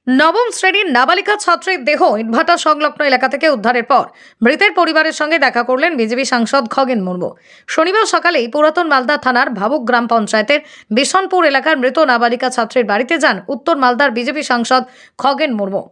নবম শ্রেণীর নাবালিকা ছাত্রীর দেহ ইটভাটা সংলগ্ন এলাকা থেকে উদ্ধারের পর মৃতের পরিবারের সঙ্গে দেখা করলেন বিজেপি সাংসদ খগেন মুর্মু। শনিবার সকালেই পুরাতন মালদা থানার ভাবুক গ্রাম পঞ্চায়েতের বিশনপুর এলাকার মৃত নাবালিকা ছাত্রীর বাড়িতে যান উত্তর মালদার বিজেপি সাংসদ খগেন মুর্মু।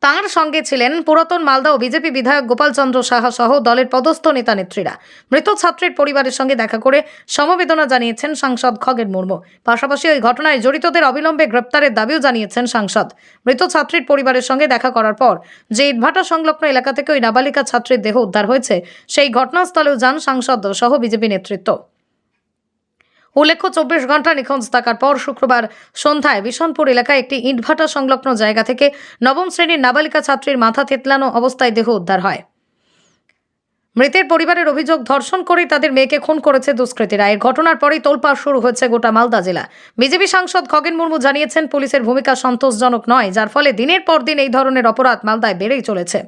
তাঁর সঙ্গে ছিলেন পুরাতন মালদা ও বিজেপি বিধায়ক গোপাল চন্দ্র সাহা সহ দলের পদস্থ নেতা নেত্রীরা। মৃত ছাত্রীর পরিবারের সঙ্গে দেখা করে সমবেদনা জানিয়েছেন সাংসদ খগেন মুর্মু। পাশাপাশি ওই ঘটনায় জড়িতদের অবিলম্বে গ্রেপ্তারের দাবিও জানিয়েছেন সাংসদ। মৃত ছাত্রীর পরিবারের সঙ্গে দেখা করার পর যে ইটভাটা সংলগ্ন এলাকা থেকে ওই নাবালিকা ছাত্রীর দেহ উদ্ধার হয়েছে সেই ঘটনাস্থলেও যান সাংসদ সহ বিজেপি নেতৃত্ব। উল্লেখ্য, 24 ঘন্টা নিখোঁজ থাকার পর শুক্রবার সন্ধ্যায় বিশনপুর এলাকায় একটি ইটভাটা সংলগ্ন জায়গা থেকে নবম শ্রেণীর নাবালিকা ছাত্রীর মাথা থেতলানো অবস্থায় দেহ উদ্ধার হয়। মৃতের পরিবারের অভিযোগ, ধর্ষণ করে তাদের মেয়েকে খুন করেছে দুষ্কৃতীরা। এর ঘটনার পরেই তোলপাড় শুরু হয়েছে গোটা মালদা জেলা। বিজেপি সাংসদ খগেন মুর্মু জানিয়েছেন, পুলিশের ভূমিকা সন্তোষজনক নয়, যার ফলে দিনের পর দিন এই ধরনের অপরাধ মালদায় বেড়েই চলেছে।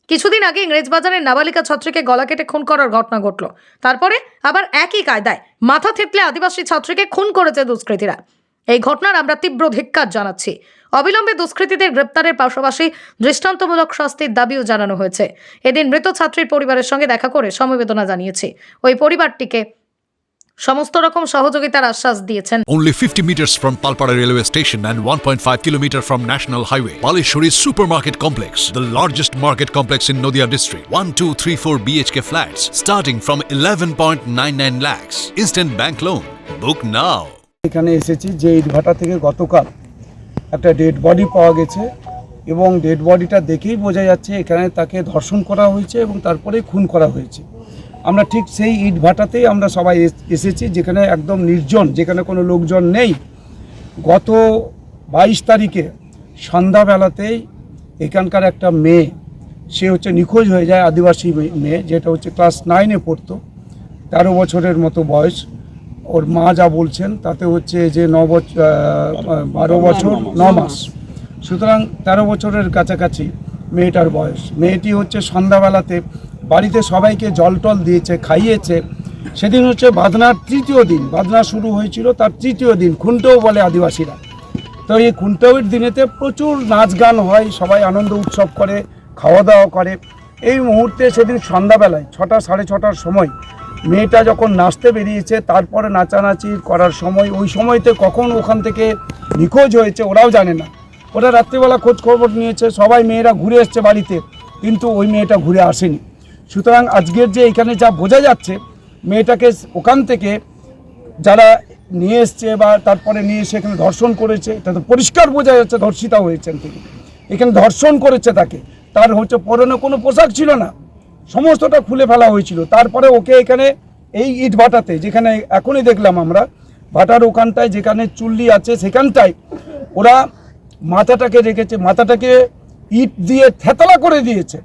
কিছুদিন আগে ইংরেজবাজারের নাবালিকা ছাত্রীকে গলা কেটে খুন করার ঘটনা ঘটল। তারপরে আবার একই কায়দায় মাথা থেতলে আদিবাসী ছাত্রীকে খুন করেছে দুষ্কৃতীরা। এই ঘটনার আমরা তীব্র ধিক্কার জানাচ্ছি। অবিলম্বে দুষ্কৃতীদের গ্রেপ্তারের পাশাপাশি দৃষ্টান্তমূলক শাস্তির দাবিও জানানো হয়েছে। এদিন মৃত ছাত্রীর পরিবারের সঙ্গে দেখা করে সমবেদনা জানিয়েছি। ওই পরিবারটিকে সমস্ত রকম সহযোগিতার আশ্বাস দিয়েছেন। Only 50 meters from Palpara railway station and 1.5 kilometer from National Highway, Palishuri Supermarket Complex, the largest market complex in Nadia district. 1, 2, 3, 4 BHK flats starting from 11.99 lakhs. Instant bank loan. Book now. এখানে এসেছি যে ইটভাটা থেকে গতকাল একটা dead body পাওয়া গেছে এবং ডেড বডিটা দেখেই বোঝা যাচ্ছে এখানে তাকে ধর্ষণ করা হয়েছে এবং তারপরে খুন করা হয়েছে। আমরা ঠিক সেই ইটভাটাতেই আমরা সবাই এসেছি, যেখানে একদম নির্জন, যেখানে কোনো লোকজন নেই। গত 22 তারিখে সন্ধ্যাবেলাতেই এখানকার একটা মেয়ে, সে হচ্ছে নিখোঁজ হয়ে যায়, আদিবাসী মেয়ে, যেটা হচ্ছে ক্লাস 9-এ পড়তো, 13 বছরের মতো বয়স। ওর মা যা বলছেন তাতে হচ্ছে যে 12 বছর 9 মাস, সুতরাং 13 বছরের কাছাকাছি মেয়েটার বয়স। মেয়েটি হচ্ছে সন্ধ্যাবেলাতে বাড়িতে সবাইকে জল টল দিয়েছে, খাইয়েছে। সেদিন হচ্ছে বাঁধনার 3য় দিন, বাঁধনা শুরু হয়েছিল তার 3য় দিন, খুনটেও বলে আদিবাসীরা। তো এই খুনটেউর দিনেতে প্রচুর নাচ গান হয়, সবাই আনন্দ উৎসব করে, খাওয়া দাওয়া করে। এই মুহূর্তে সেদিন সন্ধ্যাবেলায় 6টা 6:30টার সময় মেয়েটা যখন নাচতে বেরিয়েছে, তারপরে নাচানাচি করার সময়, ওই সময়তে কখন ওখান থেকে নিখোঁজ হয়েছে ওরাও জানে না। ওরা রাত্রিবেলা খোঁজ খবর নিয়েছে, সবাই মেয়েরা ঘুরে এসছে বাড়িতে, কিন্তু ওই মেয়েটা ঘুরে আসেনি। সুতরাং আজকের যে এখানে যা বোঝা যাচ্ছে, মেয়েটাকে ওখান থেকে যারা নিয়ে এসছে বা তারপরে নিয়ে এসে এখানে ধর্ষণ করেছে, এটা তো পরিষ্কার বোঝা যাচ্ছে ধর্ষিতা হয়েছেন তিনি। এখানে ধর্ষণ করেছে তাকে, তার হচ্ছে পরনে কোনো পোশাক ছিল না, সমস্তটা খুলে ফেলা হয়েছিল। তারপরে ওকে এখানে এই ইট ভাটাতে, যেখানে এখনই দেখলাম আমরা ভাটার ওখানটায় যেখানে চুল্লি আছে সেখানটায় ওরা মাথাটাকে রেখেছে, মাথাটাকে ইট দিয়ে থেতলা করে দিয়েছে,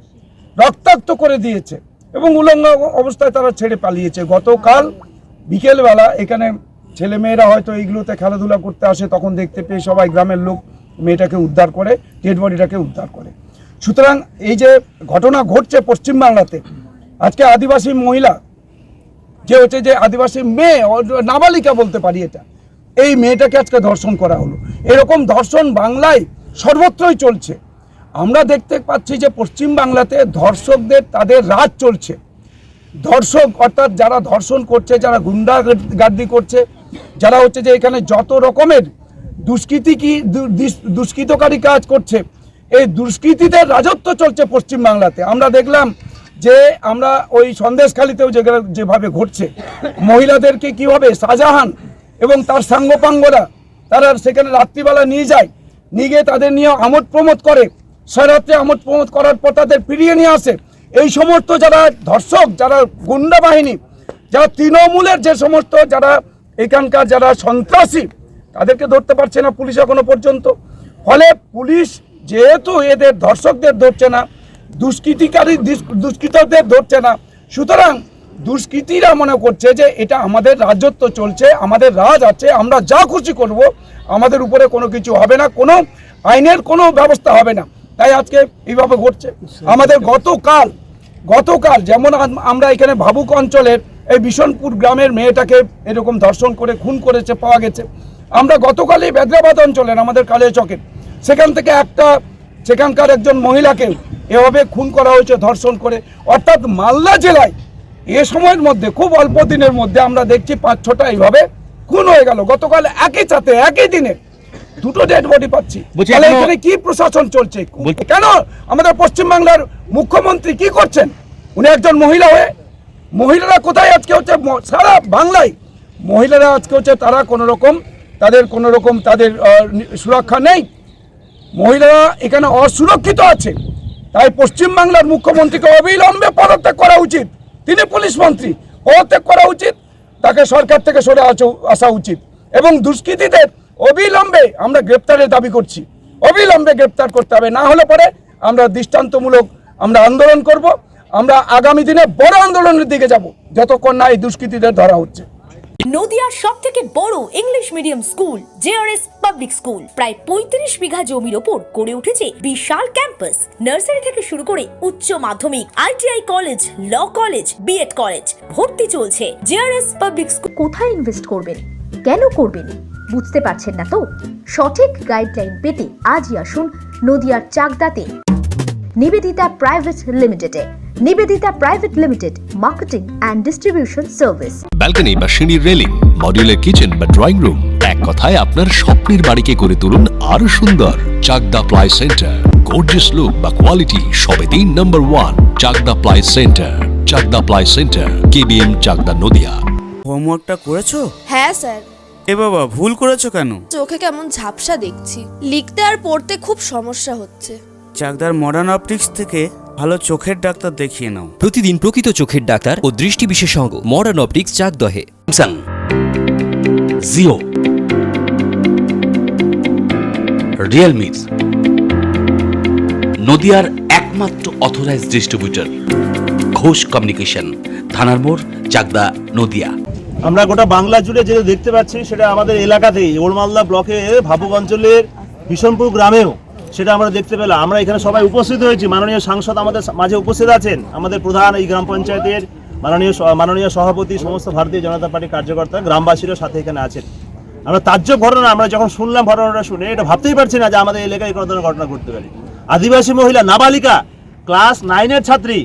রক্তাক্ত করে দিয়েছে এবং উলঙ্গ অবস্থায় তারা ছেড়ে পালিয়েছে। গতকাল বিকেলবেলা এখানে ছেলেমেয়েরা হয়তো এইগুলোতে খেলাধুলা করতে আসে, তখন দেখতে পেয়ে সবাই গ্রামের লোক মেয়েটাকে উদ্ধার করে, ডেড বডিটাকে উদ্ধার করে। সুতরাং এই যে ঘটনা ঘটছে পশ্চিমবাংলাতে, আজকে আদিবাসী মহিলা যে হচ্ছে যে আদিবাসী মেয়ে, নাবালিকা বলতে পারি এটা, এই মেয়েটাকে আজকে ধর্ষণ করা হলো। এরকম ধর্ষণ বাংলায় সর্বত্রই চলছে। আমরা দেখতে পাচ্ছি যে পশ্চিমবাংলাতে ধর্ষকদের তাদের রাজ চলছে। ধর্ষক অর্থাৎ যারা ধর্ষণ করছে, যারা গুন্ডাগার্দি করছে, যারা হচ্ছে যে এখানে যত রকমের দুষ্কৃতকারী কাজ করছে, এই দুষ্কৃতীদের রাজত্ব চলছে পশ্চিমবাংলাতে। আমরা দেখলাম যে আমরা ওই সন্দেশখালীতেও যেভাবে ঘটছে, মহিলাদেরকে কীভাবে শাহজাহান এবং তার সাঙ্গপাঙ্গরা তারা সেখানে রাত্রিবেলা নিয়ে যায়, নিয়ে গিয়ে তাদের নিয়ে আমোদ প্রমোদ করে, সারাত্রে আমোদ প্রমোদ করার পর তাদের ফিরিয়ে নিয়ে আসে। এই সমস্ত যারা ধর্ষক, যারা গুন্ডা বাহিনী, যারা তৃণমূলের যে সমস্ত যারা এখানকার যারা সন্ত্রাসী, তাদেরকে ধরতে পারছে না পুলিশ এখনো পর্যন্ত। ফলে পুলিশ যেহেতু এদের ধর্ষকদের ধরছে না, দুষ্কৃতদের ধরছে না, সুতরাং দুষ্কৃতীরা মনে করছে যে এটা আমাদের রাজত্ব চলছে, আমাদের রাজ আছে, আমরা যা খুশি করব, আমাদের উপরে কোনো কিছু হবে না, কোনো আইনের কোনো ব্যবস্থা হবে না। তাই আজকে এইভাবে ঘটছে। আমাদের গতকাল যেমন আমরা এখানে ভাবুক অঞ্চলের এই বিশনপুর গ্রামের মেয়েটাকে এরকম ধর্ষণ করে খুন করেছে পাওয়া গেছে। আমরা গতকালই বেদরাবাদ অঞ্চলের আমাদের কালিয়াচকের সেখান থেকে সেখানকার একজন মহিলাকে এভাবে খুন করা হয়েছে ধর্ষণ করে। অর্থাৎ মালদা জেলায় এ সময়ের মধ্যে খুব অল্প দিনের মধ্যে আমরা দেখছি 5-6টা এইভাবে খুন হয়ে গেল। গতকাল একই সাথে একই দিনে 2টো ডেড বডি পাচ্ছি। তাহলে এখানে কি প্রশাসন চলছে? কেন আমাদের পশ্চিমবাংলার মুখ্যমন্ত্রী কি করছেন? উনি একজন মহিলা হয়ে, মহিলারা কোথায় আজকে হচ্ছে সারা বাংলায় মহিলারা আজকে হচ্ছে তারা তাদের সুরক্ষা নেই, মহিলারা এখানে অসুরক্ষিত আছে। তাই পশ্চিমবাংলার মুখ্যমন্ত্রীকে অবিলম্বে পদত্যাগ করা উচিত। তিনি পুলিশ মন্ত্রী, পদত্যাগ করা উচিত, তাকে সরকার থেকে সরে আসা উচিত এবং দুষ্কৃতীদের অবিলম্বে আমরা গ্রেপ্তারের দাবি করছি। অবিলম্বে গ্রেপ্তার করতে হবে, না হলে পরে আমরা দৃষ্টান্তমূলক আন্দোলন করব। আমরা আগামী দিনে বড় আন্দোলনের দিকে যাব যতক্ষণ না এই দুষ্কৃতীদের ধরা হচ্ছে। নদিয়ার সবথেকে বড় English medium school JRS public school প্রায় 35 বিঘা জমির ওপর গড়ে উঠেছে বিশাল ক্যাম্পাস। নার্সারি থেকে শুরু করে উচ্চ মাধ্যমিক, ITI college, law college, B Ed college, ভর্তি চলছে। জেআরএস পাবলিক স্কুল কোথায় ইনভেস্ট করবেন, কেন করবেন বুঝতে পারছেন না তো? সঠিক গাইডলাইন পেতে আজই আসুন নদিয়ার চাকদাতে নিবেদিতা প্রাইভেট লিমিটেডে। Nivedita private limited, marketing and distribution service. Balcony বা সিঁড়ির রেলিং, মডিউলার কিচেন বা ড্রয়িং রুম, এক কথায় আপনার স্বপ্নের বাড়িকে করে তুলুন আরো সুন্দর। Chakdah ply centre, gorgeous look বা কোয়ালিটি সবে 3 নম্বর 1 Chakdah ply centre. Chakdah ply centre, KBM, Chakdah, Nadia. হোমওয়ার্কটা করেছো? হ্যাঁ স্যার। এ বাবা, ভুল করেছো কেন? চোখে কেমন ঝাপসা দেখছি, লিখতে আর পড়তে খুব সমস্যা হচ্ছে। চাকদার মডার্ন অপটিক্স থেকে ভালো চোখের ডাক্তার দেখিয়ে নাও। প্রতিদিন প্রকৃত চোখের ডাক্তার ও দৃষ্টি বিশেষজ্ঞ মডার্ন অপটিক্স চাকদহে। স্যামসাং, জিও, রিয়েলমি, নদিয়ার একমাত্র অথরাইজড ডিস্ট্রিবিউটর ঘোষ কমিউনিকেশন, থানার মোড়, চাকদা, নদিয়া। আমরা গোটা বাংলা জুড়ে যেটা দেখতে পাচ্ছি সেটা আমাদের এলাকাতেই, ওলমালদা ব্লকে ভাবুক অঞ্চলের বিশনপুর গ্রামেও সেটা আমরা দেখতে পেলাম। আমরা এখানে সবাই উপস্থিত হয়েছি, মাননীয় সাংসদ আমাদের মাঝে উপস্থিত আছেন, আমাদের প্রধান এই গ্রাম পঞ্চায়েতের মাননীয় সভাপতি, সমস্ত ভারতীয় জনতা পার্টির কার্যকর্তা, গ্রামবাসীরা সাথে এখানে আছেন। আমরা তাজ্জব ঘটনা, আমরা যখন শুনলাম ঘটনাটা শুনে এটা ভাবতেই পারছি না যে আমাদের এলাকায় কোনো ধরনের ঘটনা ঘটতে পারে। আদিবাসী মহিলা নাবালিকা, ক্লাস 9-এর ছাত্রী,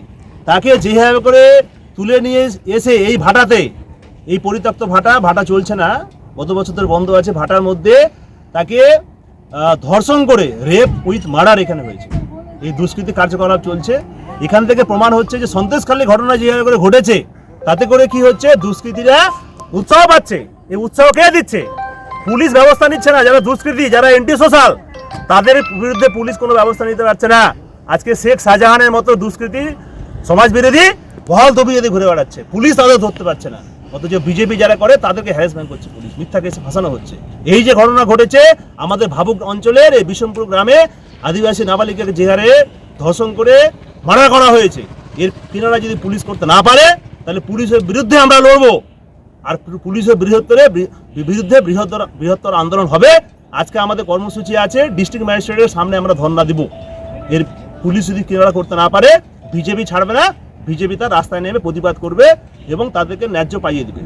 তাকে যেভাবে করে তুলে নিয়ে এসে এই ভাটাতে, এই পরিত্যক্ত ভাটা চলছে না, গত বছর ধরে বন্ধ আছে, ভাটার মধ্যে তাকে ধর্ষণ করে রেপ উইথ মার্ডার এখানে হয়েছে। এই দুষ্কৃতি কার্যকলাপ চলছে। এখান থেকে প্রমাণ হচ্ছে যে সন্দেশখালী ঘটনা যেভাবে করে ঘটেছে, তাতে করে কি হচ্ছে, দুষ্কৃতীরা উৎসাহ পাচ্ছে। এই উৎসাহ কে দিচ্ছে? পুলিশ ব্যবস্থা নিচ্ছে না। যারা দুষ্কৃতী, যারা এন্টি সোশ্যাল, তাদের বিরুদ্ধে পুলিশ কোনো ব্যবস্থা নিতে পারছে না। আজকে শেখ শাহজাহানের মতো দুষ্কৃতী, সমাজ বিরোধী বহাল তবিয়তে ঘুরে বেড়াচ্ছে, পুলিশ তাদের ধরতে পারছে না। অথচ বিজেপি যারা করে তাদেরকে হ্যারাসমেন্ট করছে পুলিশ, মিথ্যা কেসে ফাঁসানো হচ্ছে। এই যে ঘটনা ঘটেছে আমাদের ভাবুক অঞ্চলের এই বিশনপুর গ্রামে, আদিবাসী নাবালিকাকে যে হারে ধর্ষণ করে মার্ডার করা হয়েছে, এর কিনারা যদি পুলিশ করতে না পারে তাহলে পুলিশের বিরুদ্ধে আমরা লড়বো। আর পুলিশের বিরুদ্ধে বৃহত্তর আন্দোলন হবে। আজকে আমাদের কর্মসূচি আছে, ডিস্ট্রিক্ট ম্যাজিস্ট্রেটের সামনে আমরা ধর্ণা দিব। এর পুলিশ যদি কিনারা করতে না পারে, বিজেপি ছাড়বে না, বিজেপি তার রাস্তায় নেমে প্রতিবাদ করবে এবং তাদেরকে ন্যায্য পাইয়ে দেবে।